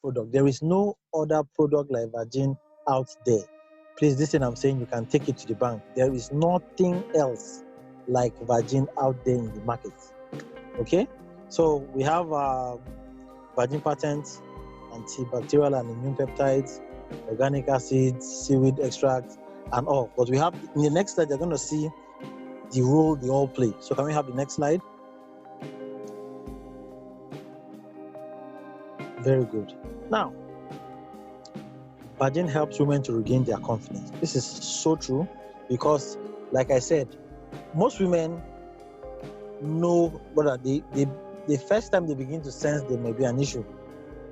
product. There is no other product like Vaginne out there. Please, this thing I'm saying, you can take it to the bank. There is nothing else like Vaginne out there in the market. Okay? So we have Vaginne patent, antibacterial and immune peptides, organic acids, seaweed extract, and all. But we have, in the next slide, you're going to see the role they all play. So can we have the next slide? Very good. Now, Vaginne helps women to regain their confidence. This is so true because, like I said, most women know what the first time they begin to sense there may be an issue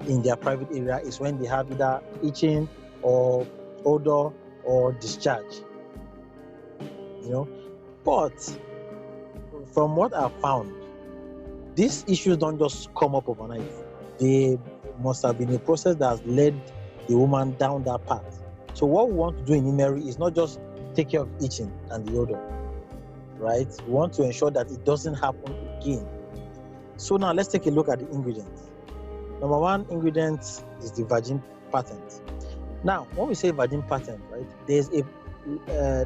in their private area is when they have either itching or odor or discharge. You know, but from what I've found, these issues don't just come up overnight. They must have been a process that has led the woman down that path. So what we want to do in Imery is not just take care of itching and the odor, right? We want to ensure that it doesn't happen again. So now let's take a look at the ingredients. Number one ingredient is the Vaginne patent. Now, when we say Vaginne patent, right, there's a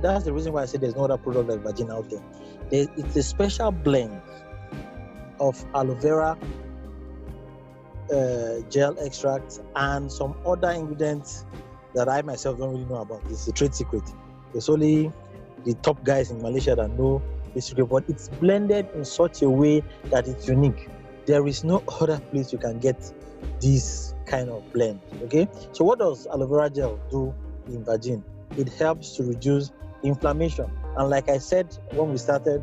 that's the reason why I say there's no other product like Vaginne out there. It's a special blend of aloe vera gel extract and some other ingredients that I myself don't really know about. It's a trade secret. It's only the top guys in Malaysia that know this secret, but it's blended in such a way that it's unique. There is no other place you can get this kind of blend. Okay, so what does aloe vera gel do in Vaginne? It helps to reduce inflammation, and like I said when we started,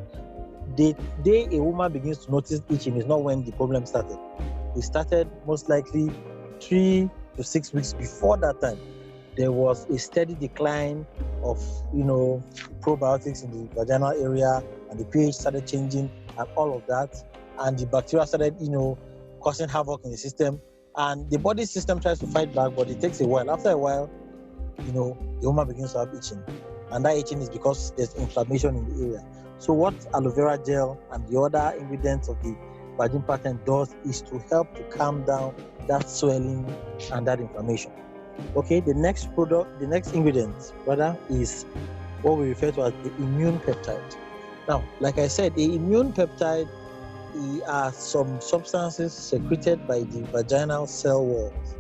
the day a woman begins to notice itching is not when the problem started. It started most likely 3 to 6 weeks before that time. There was a steady decline of, probiotics in the vaginal area, and the pH started changing and all of that. And the bacteria started, causing havoc in the system. And the body system tries to fight back, but it takes a while. After a while, the woman begins to have itching. And that itching is because there's inflammation in the area. So what aloe vera gel and the other ingredients of the Vaginne patent does is to help to calm down that swelling and that inflammation. Okay, the next ingredient rather is what we refer to as the immune peptide. Now, like I said, the immune peptide are some substances secreted by the vaginal cell walls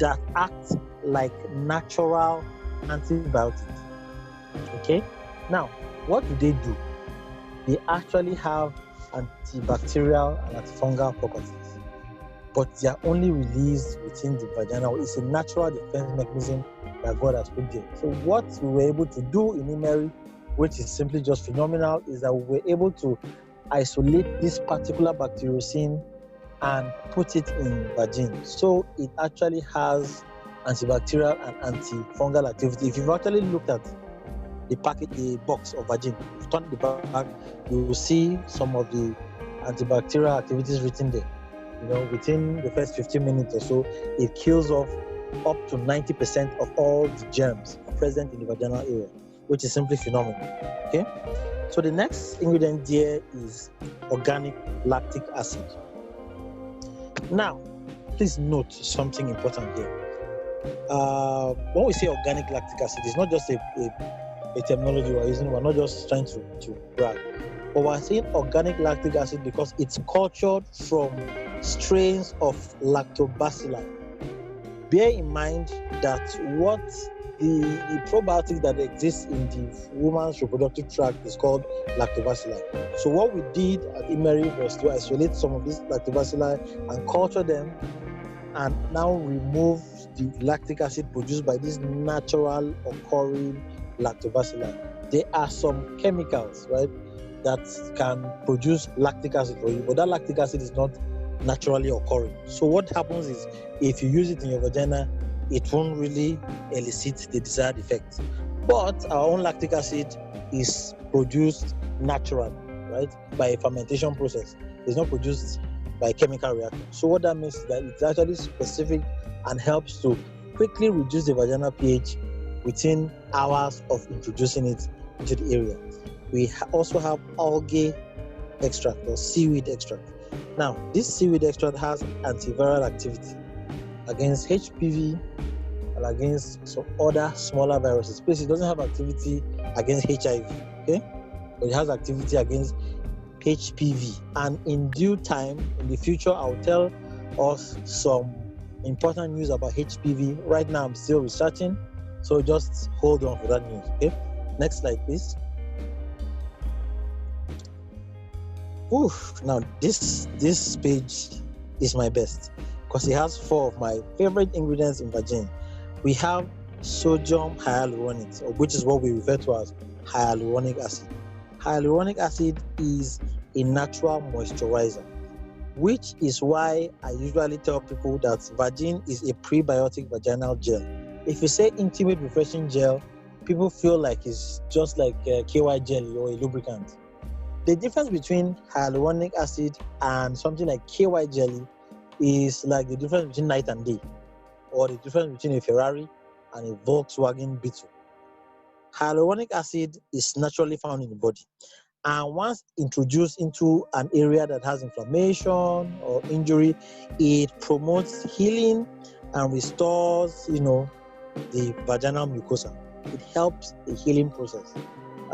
that act like natural antibiotics. Okay, now what do? They actually have antibacterial and antifungal properties, but they are only released within the vagina. It's a natural defense mechanism that God has put there. So what we were able to do in Imery, which is simply just phenomenal, is that we were able to isolate this particular bacteriocin and put it in Vaginne. So it actually has antibacterial and antifungal activity. If you've actually looked at the box of Vaginne, if you turn the back, you will see some of the antibacterial activities written there. Within the first 15 minutes or so, it kills off up to 90% of all the germs present in the vaginal area, which is simply phenomenal. Okay, so the next ingredient there is organic lactic acid. Now, please note something important here. When we say organic lactic acid, it's not just a terminology we're using. We're not just trying to brag, but we're saying organic lactic acid because it's cultured from strains of lactobacilli. Bear in mind that what the probiotics that exist in the woman's reproductive tract is called lactobacilli. So what we did at Imery was to isolate some of these lactobacilli and culture them, and now remove the lactic acid produced by this natural occurring lactobacilli. There are some chemicals, right, that can produce lactic acid for you, but that lactic acid is not naturally occurring. So what happens is, if you use it in your vagina, it won't really elicit the desired effect. But our own lactic acid is produced naturally, right, by a fermentation process. It's not produced by a chemical reaction. So what that means is that it's actually specific and helps to quickly reduce the vaginal pH within hours of introducing it into the area. We also have algae extract or seaweed extract. Now, this seaweed extract has antiviral activity, against HPV and against some other smaller viruses. Plus, it doesn't have activity against HIV, okay? But it has activity against HPV. And in due time, in the future, I'll tell us some important news about HPV. Right now, I'm still researching, so just hold on for that news, okay? Next slide, please. Now this page is my best because it has 4 of my favorite ingredients in Vaginne. We have sodium hyaluronic, which is what we refer to as hyaluronic acid. Hyaluronic acid is a natural moisturizer, which is why I usually tell people that Vaginne is a prebiotic vaginal gel. If you say intimate refreshing gel, people feel like it's just like a KY jelly or a lubricant. The difference between hyaluronic acid and something like KY jelly is like the difference between night and day, or the difference between a Ferrari and a Volkswagen Beetle. Hyaluronic acid is naturally found in the body, and once introduced into an area that has inflammation or injury, it promotes healing and restores, the vaginal mucosa. It helps the healing process.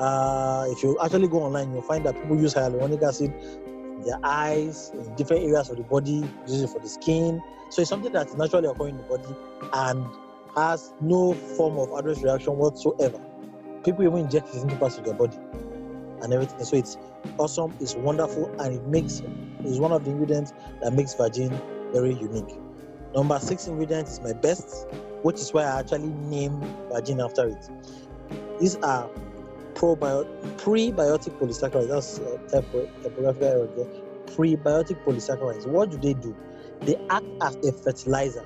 If you actually go online, you'll find that people use hyaluronic acid in their eyes, in different areas of the body, use it for the skin. So it's something that's naturally occurring in the body and has no form of adverse reaction whatsoever. People even inject it into parts of their body and everything. So it's awesome, it's wonderful, and it's one of the ingredients that makes Vaginne very unique. Number 6 ingredient is my best, which is why I actually named Vaginne after it. These are prebiotic polysaccharides. That's typographical error there. Prebiotic polysaccharides. What do? They act as a fertilizer,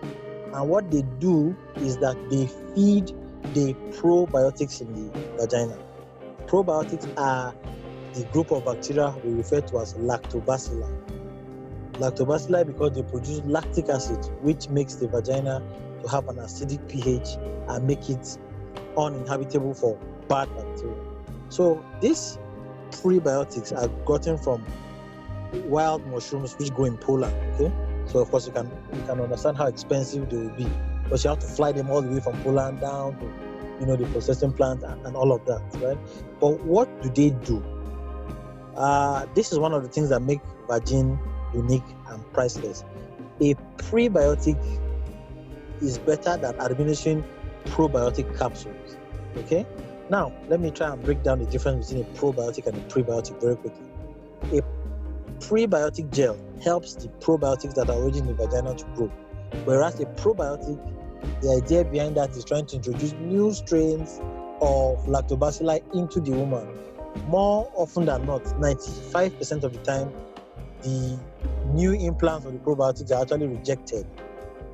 and what they do is that they feed the probiotics in the vagina. Probiotics are the group of bacteria we refer to as lactobacilli. Lactobacilli because they produce lactic acid, which makes the vagina to have an acidic pH and make it uninhabitable for bad bacteria. So these prebiotics are gotten from wild mushrooms which grow in Poland. Okay, so of course you can understand how expensive they will be, because you have to fly them all the way from Poland down to the processing plant and all of that, right? But what do? This is one of the things that make Vaginne unique and priceless. A prebiotic is better than administering probiotic capsules. Okay. Now, let me try and break down the difference between a probiotic and a prebiotic very quickly. A prebiotic gel helps the probiotics that are already in the vagina to grow, whereas a probiotic, the idea behind that is trying to introduce new strains of lactobacilli into the woman. More often than not, 95% of the time, the new implants of the probiotics are actually rejected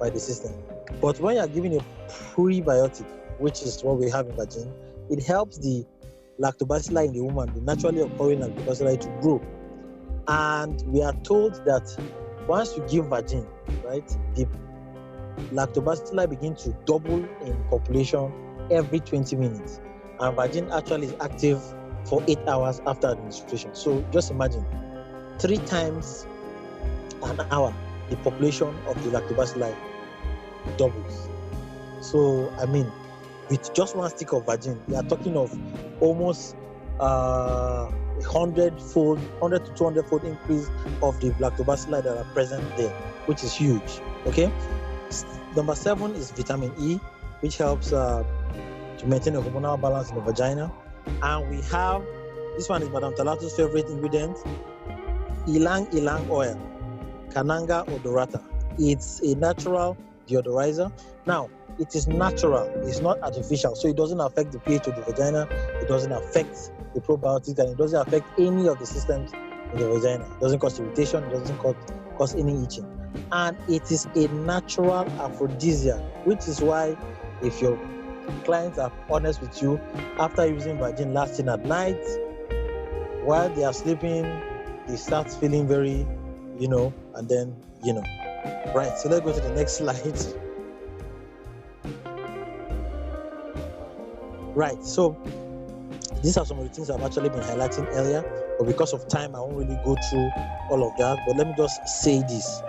by the system. But when you are giving a prebiotic, which is what we have in Vaginne, it helps the lactobacilli in the woman, the naturally occurring lactobacilli, to grow. And we are told that once you give Vaginne, right, the lactobacilli begin to double in population every 20 minutes. And Vaginne actually is active for 8 hours after administration. So just imagine, 3 times an hour, the population of the lactobacilli doubles. So, with just one stick of Vaginne, we are talking of almost 100-fold, 100 to 200-fold increase of the lactobacilli that are present there, which is huge. Okay. Number 7 is vitamin E, which helps to maintain a hormonal balance in the vagina. And we have, this one is Madame Talato's favorite ingredient, Ilang Ilang oil, Cananga odorata. It's a natural deodorizer. Now, it is natural, it's not artificial, so it doesn't affect the pH of the vagina, it doesn't affect the probiotics, and it doesn't affect any of the systems in the vagina. It doesn't cause irritation, it doesn't cause any itching. And it is a natural aphrodisiac, which is why if your clients are honest with you, after using Vaginne last thing at night, while they are sleeping, they start feeling very, and then, Right, so let's go to the next slide. Right, so these are some of the things I've actually been highlighting earlier, but because of time, I won't really go through all of that. But let me just say this.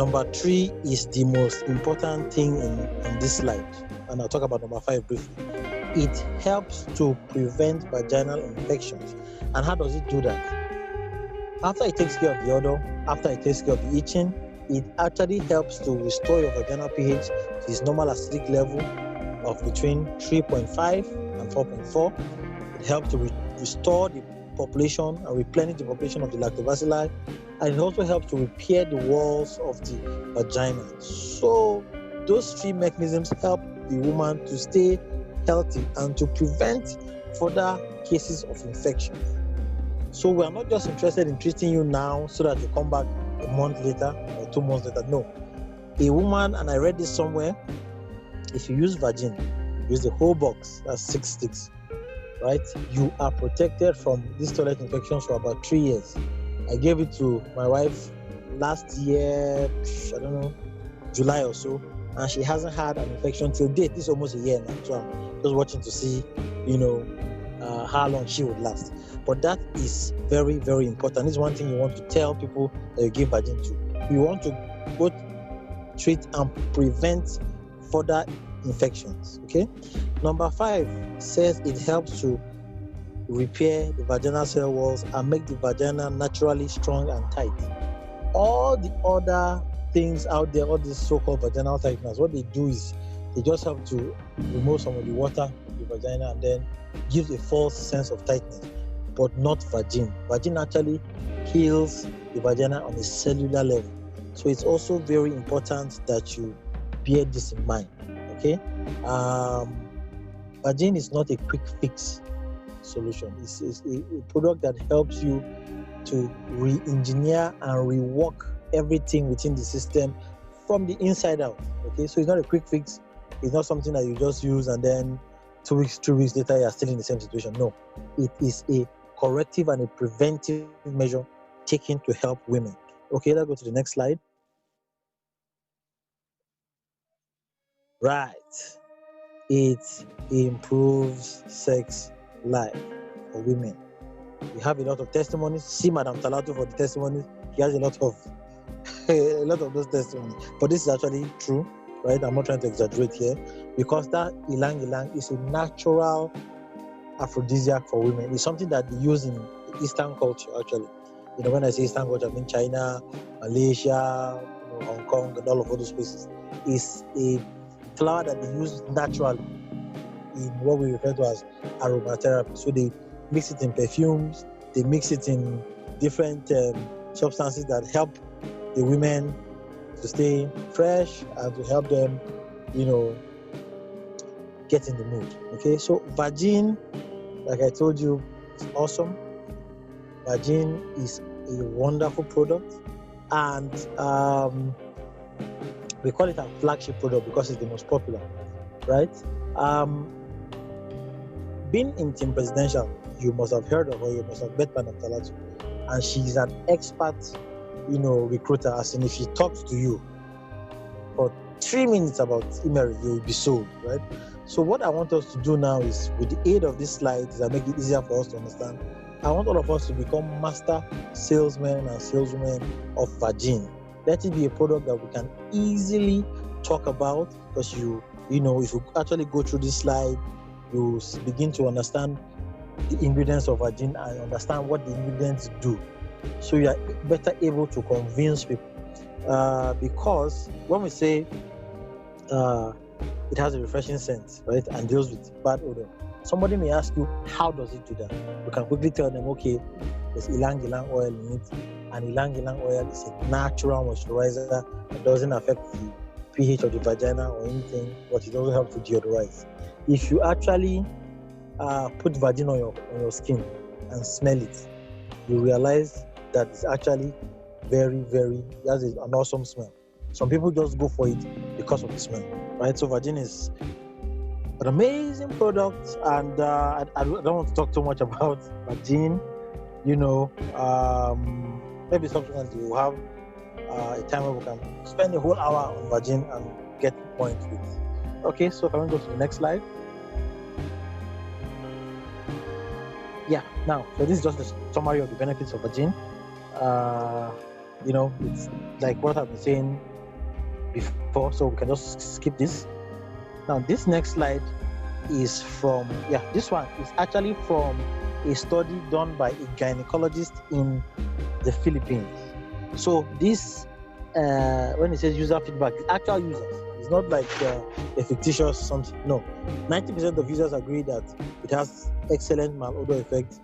Number 3 is the most important thing in this slide, and I'll talk about number 5 briefly. It helps to prevent vaginal infections. And how does it do that? After it takes care of the odor, after it takes care of the itching, it actually helps to restore your vaginal pH to its normal acidic level of between 3.5 and 4.4. It helps to restore the population and replenish the population of the lactobacilli, and it also helps to repair the walls of the vagina. So those 3 mechanisms help the woman to stay healthy and to prevent further cases of infection. So we are not just interested in treating you now so that you come back a month later or 2 months later. No. A woman, and I read this somewhere, if you use Vaginne, use the whole box, that's 6 sticks, right? You are protected from these toilet infections for about 3 years. I gave it to my wife last year, I don't know, July or so, and she hasn't had an infection till date. This is almost a year now, so I'm just watching to see, how long she would last. But that is very, very important. This is one thing you want to tell people that you give Vaginne to. You want to both treat and prevent further infections. Okay. Number 5 says it helps to repair the vaginal cell walls and make the vagina naturally strong and tight. All the other things out there, all these so-called vaginal tightness, what they do is they just have to remove some of the water from the vagina and then give a false sense of tightness, but not Vaginne. Vaginne actually heals the vagina on a cellular level. So it's also very important that you bear this in mind. Okay. Vaginne is not a quick fix solution. It's a product that helps you to re-engineer and rework everything within the system from the inside out. Okay, so it's not a quick fix. It's not something that you just use and then 2 weeks, 3 weeks later you're still in the same situation. No, it is a corrective and a preventive measure taken to help women. Okay, let's go to the next slide. Right. It improves sex life for women. We have a lot of testimonies. See Madam Talatu for the testimonies. He has a lot of those testimonies. But this is actually true, right? I'm not trying to exaggerate here, because that ilang ilang is a natural aphrodisiac for women. It's something that they use in Eastern culture, actually. When I say Eastern culture, I mean China, Malaysia, Hong Kong, and all of those places. It's a flower that they use naturally in what we refer to as aromatherapy. So they mix it in perfumes, they mix it in different substances that help the women to stay fresh and to help them, get in the mood. Okay, so Vaginne, like I told you, is awesome. Vaginne is a wonderful product, and we call it a flagship product because it's the most popular, right? Being in Team Presidential, you must have heard of her, you must have met Madam Talatu, and she's an expert, recruiter. As in, if she talks to you for 3 minutes about email, you will be sold, right? So what I want us to do now is, with the aid of this slide, is make it easier for us to understand. I want all of us to become master salesmen and saleswomen of Vaginne. Let it be a product that we can easily talk about, because if you actually go through this slide, you begin to understand the ingredients of Vaginne and understand what the ingredients do. So you are better able to convince people. Because when we say it has a refreshing scent, right, and deals with bad odor, somebody may ask you, how does it do that? You can quickly tell them, okay, there's ilang ilang oil in it, and ilang ilang oil is a natural moisturizer that doesn't affect the pH of the vagina or anything, but it also helps to deodorize. If you actually put Vaginne on your skin and smell it, you realize that it's actually very, very, it has an awesome smell. Some people just go for it because of the smell, right? So Vaginne is an amazing product, and I don't want to talk too much about Vaginne. Maybe subsequently we'll have a time where we can spend a whole hour on Vaginne and get more into it. Okay, so if I want to go to the next slide. Yeah, now, so this is just a summary of the benefits of Vaginne. it's like what I've been saying before, so we can just skip this. Now, this next slide is from, this one is actually from a study done by a gynecologist in the Philippines. So this, when it says user feedback, it's actual users. It's not like a fictitious something. No, 90% of users agree that it has excellent malodor effect.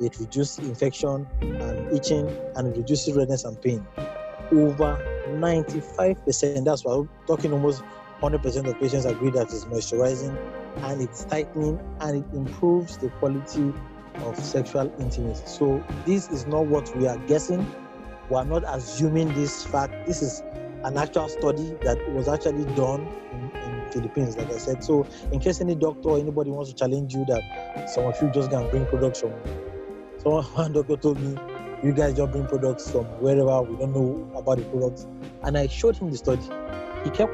It reduces infection and itching, and it reduces redness and pain. Over 95%, that's why we're talking almost 100% of patients agree that it's moisturizing and it's tightening and it improves the quality of sexual intimacy. So this is not what we are guessing. We are not assuming this fact. This is an actual study that was actually done in Philippines, like I said. So in case any doctor or anybody wants to challenge you that some of you just go and bring products from, one doctor told me, you guys just bring products from wherever, we don't know about the products. And I showed him the study. He kept